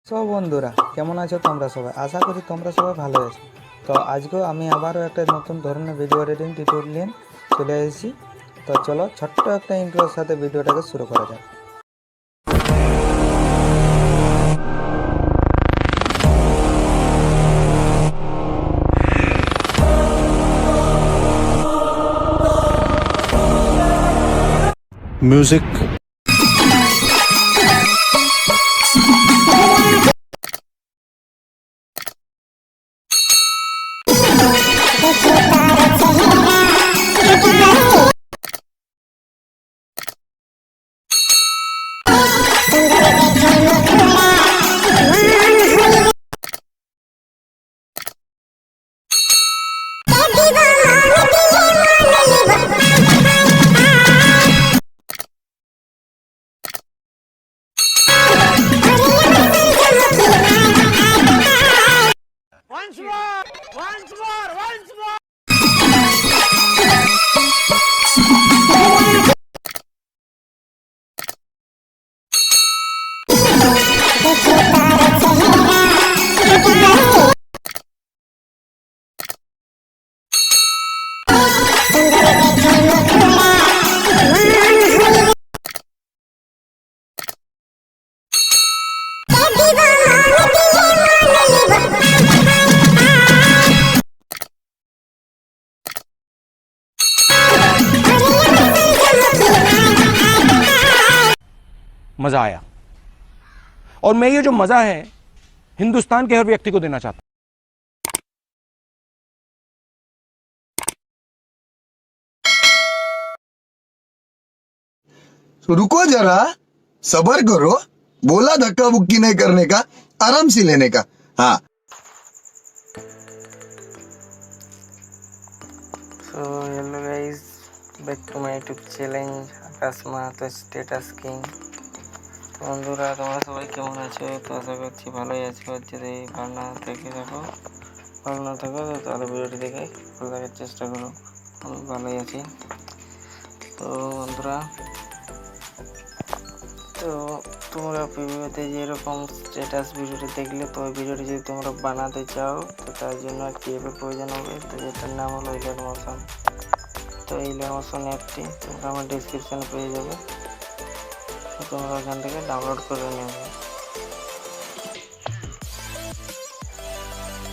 সব বন্ধুরা কেমন আছো তোমরা সবাই? আশা করি তোমরা সবাই ভালো আছো। তো আজকেও আমি আবারও একটা নতুন ধরনের ভিডিও এডিটিং টিউটোরিয়াল নিয়ে চলে এসেছি। তো চলো ছোট্ট একটা ইন্ট্রোর সাথে ভিডিওটাকে শুরু করা যাক। music. मजा आया और मैं ये जो मजा है हिंदुस्तान के हर व्यक्ति को देना चाहता हूं। तो रुको जरा, सबर करो। बोला धक्का बुक्की नहीं करने का, आराम से लेने का। हाँ। So hello guys, back to my YouTube challenge Akash Mahato status king. তো বন্ধুরা তোমরা সবাই কেমন আছো? তো আশা করছি ভালোই আছো। আর যদি ভালো না থাকো তো তাহলে ভিডিওটি দেখে ভালো থাকার চেষ্টা করো। আমি ভালোই আছি। তো বন্ধুরা, তো তোমরা ভিডিওতে যেরকম স্ট্যাটাস ভিডিওটি দেখলে, তো ওই ভিডিওটি যদি তোমরা বানাতে চাও তো তার জন্য একটি অ্যাপের প্রয়োজন হবে। তো যেটার নাম হলো ইলার মোশন। তো এই ইলার মোশন অ্যাপটি তোমরা আমার ডিসক্রিপশানে পেয়ে যাবে। তো তোমরা ওখান থেকে ডাউনলোড করে নেবে।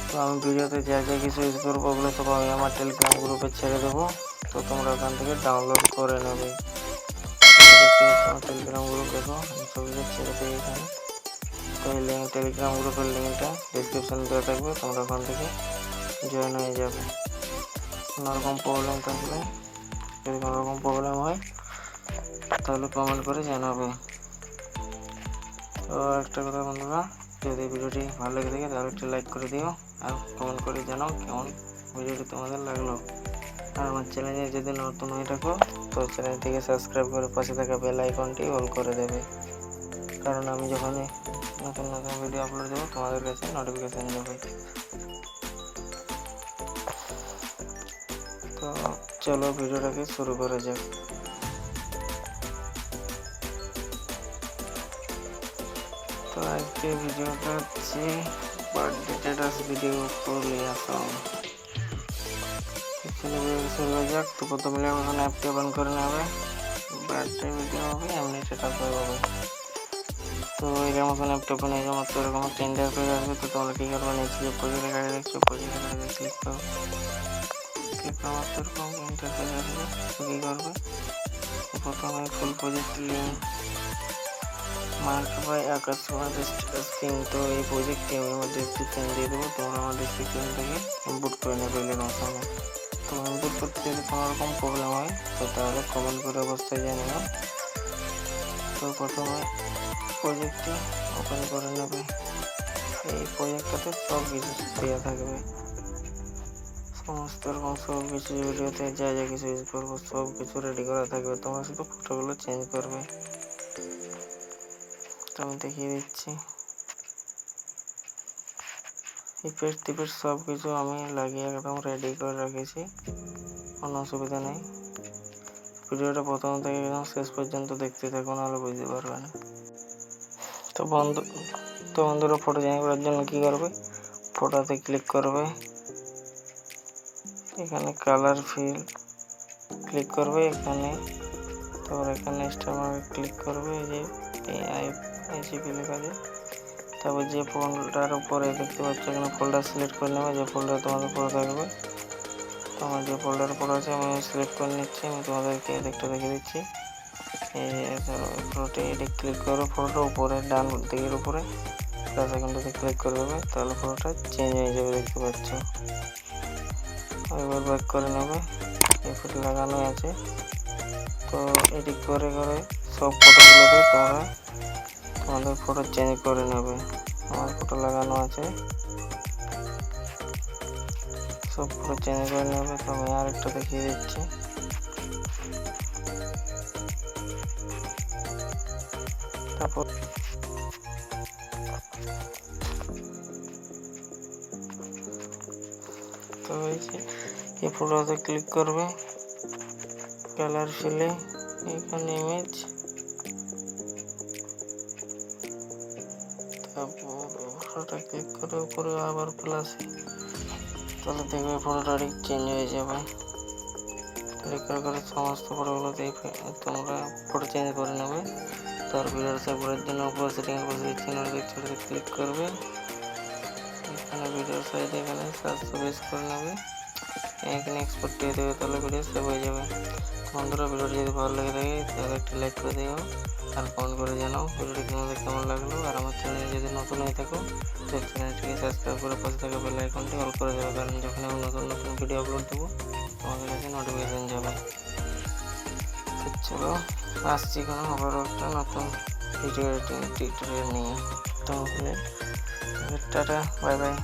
তো আমি ভিডিওতে যা যা কিছু ইউজ করবো ওগুলো সব আমি আমার টেলিগ্রাম গ্রুপে ছেড়ে দেবো। তো তোমরা ওখান থেকে ডাউনলোড করে নেবে। আমার টেলিগ্রাম গ্রুপ দেখো, আমি সবগুলো ছেড়ে দিই এখানে। তো এই টেলিগ্রাম গ্রুপের লিঙ্কটা ডিসক্রিপশানে দেওয়া থাকবে, তোমরা ওখান থেকে জয়েন হয়ে যাবে। কোনোরকম প্রবলেম থাকলে, যদি কোনোরকম প্রবলেম হয় তাহলে কমেন্ট করে জানাবে। তো একটা কথা বন্ধুরা, যদি ভিডিওটি ভালো লেগে থাকে তাহলে একটু লাইক করে দিও আর কমেন্ট করে জানাও কেমন ভিডিওটি তোমাদের লাগলো। আর আমার চ্যানেলে যদি নতুন হয়ে থাকো তো চ্যানেলটিকে সাবস্ক্রাইব করে পাশে থাকা বেল আইকনটি অল করে দেবে, কারণ আমি যখনই নতুন নতুন ভিডিও আপলোড দেবো তোমাদের কাছে নোটিফিকেশান যাবে। তো চলো ভিডিওটাকে শুরু করা যাক। তো আজকে ভিডিওটা হচ্ছে বার্থডে স্ট্যাটাস ভিডিও করে আসলাম। শুরু হয়ে যাক। তো প্রথমে এখন অ্যাপটি ওপেন করে নেবে। বার্থডে ভিডিও হবে, এমনি স্ট্যাটাস হবে। তো এর মতন অ্যাপটি ওপেন হয়ে যাওয়ার তো এরকম একটা ইন্টারফেস আসবে। তো তোমরা কী করবে, নিচে যে প্রজেক্টের গাড়ি দেখছো প্রজেক্টের গাড়িতে ক্লিক করো। ক্লিক করার তো এরকম ইন্টারফেস আসবে। তো কী করবে, প্রথমে full project link mark by Akash Mahato status king. তো এই প্রজেক্টটি আমি আমার ডিসক্রিপশানে দিয়ে দেবো, তোমরা আমার ডিসক্রিপশান থেকে ইম্পোর্ট করে নেবে ইলার মোশনে। তো ইম্পোর্ট করতে যদি কোনোরকম প্রবলেম হয় তো তাহলে কমেন্ট করে অবশ্যই জানিও। তো প্রথমে প্রজেক্টটি ওপেন করে নেবে। এই প্রজেক্টটাতে সব কিছু দেওয়া থাকবে, সমস্ত রকম সব কিছু ভিডিওতে যা যা কিছু ইউজ করবো সব কিছু রেডি করা থাকবে। তোমরা শুধু ফটোগুলো চেঞ্জ করবে। তো আমি দেখিয়ে দিচ্ছি। ইফেক্ট টিফেক্ট সব কিছু আমি লাগিয়ে একদম রেডি করে রেখেছি, কোনো অসুবিধা নেই। ভিডিওটা প্রথম থেকে একদম শেষ পর্যন্ত দেখতে থাকুন, নাহলে বুঝতে পারবে না। তো তো বন্ধুরা ফটো চেঞ্জ করার জন্য কী করবে, ফটোতে ক্লিক করবে, এখানে কালার ফিল ক্লিক করবে এখানে, তারপর এখানে স্টার মার্কে ক্লিক করবে, এই যে AIGP লেখা আছে। তারপর যে ফোল্ডার উপরে দেখতে পাচ্ছ এখানে ফোল্ডার সিলেক্ট করে নেবে, যে ফোল্ডার তোমাদের পড়ে থাকবে। তো আমার যে ফোল্ডার পড়ে আছে আমি সিলেক্ট করে নিচ্ছি, আমি তোমাদেরকে দেখতে দেখে দিচ্ছি। এই ধরো ফটোতে এটি ক্লিক করবে, ফটোটা উপরে ডান দিকের উপরে প্লাস আইকনটাতে ক্লিক করে দেবে, তাহলে ফটোটা চেঞ্জ হয়ে যাবে দেখতে পাচ্ছ। এবার ব্যাক করে নেবে, এই ফটো লাগানো আছে। তো এডিট করে করে সব ফটোগুলোকে তোমরা তোমাদের ফটো চেঞ্জ করে নেবে। আমার ফটো লাগানো আছে, সব ফটো চেঞ্জ করে নেবে। তো আমি আর একটা দেখিয়ে দিচ্ছি। তারপর তো এই ফটোতে ক্লিক করবে, কালার ফিলে এখানে ইমেজ, তারপর ফটোটা ক্লিক করে উপরে আবার প্লাসে, তাহলে দেখবে ফটোটা চেঞ্জ হয়ে যাবে। ক্লিক করে করে সমস্ত ফটোগুলোতে তোমরা ফটো চেঞ্জ করে নেবে। তার ভিডিও সেভ করার জন্য উপর সেটিং এর পাশে চ্যানেল দেখতে ক্লিক করবে, এখানে ভিডিও সাইজ এখানে 720 করে নেবে, এখানে এক্সপোর্ট দিয়ে দেবে, তাহলে ভিডিও সেভ হয়ে যাবে। বন্ধুরা ভিডিওটি যদি ভালো লাগে থাকে তাহলে একটি লাইক করে দিও আর কমেন্ট করে জানাও ভিডিওটি তোমাদের কেমন লাগলো। আর আমার চ্যানেলে যদি নতুন হয়ে থাকো তো চ্যানেলটিকে সাবস্ক্রাইব করে পাশে থাকা বেল আইকনটি অল করে দেবে, কারণ যখন আমি নতুন নতুন ভিডিও আপলোড দেবো তোমাদের কাছে নোটিফিকেশন যাবে। তো চলো আসছি কোনো আবারও একটা নতুন ভিডিও এডিটিং টিউটোরিয়াল নিয়ে। তাহলে টাটা, বাই বাই।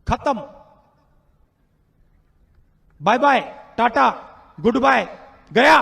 खत्म, bye bye, tata, good bye, गया।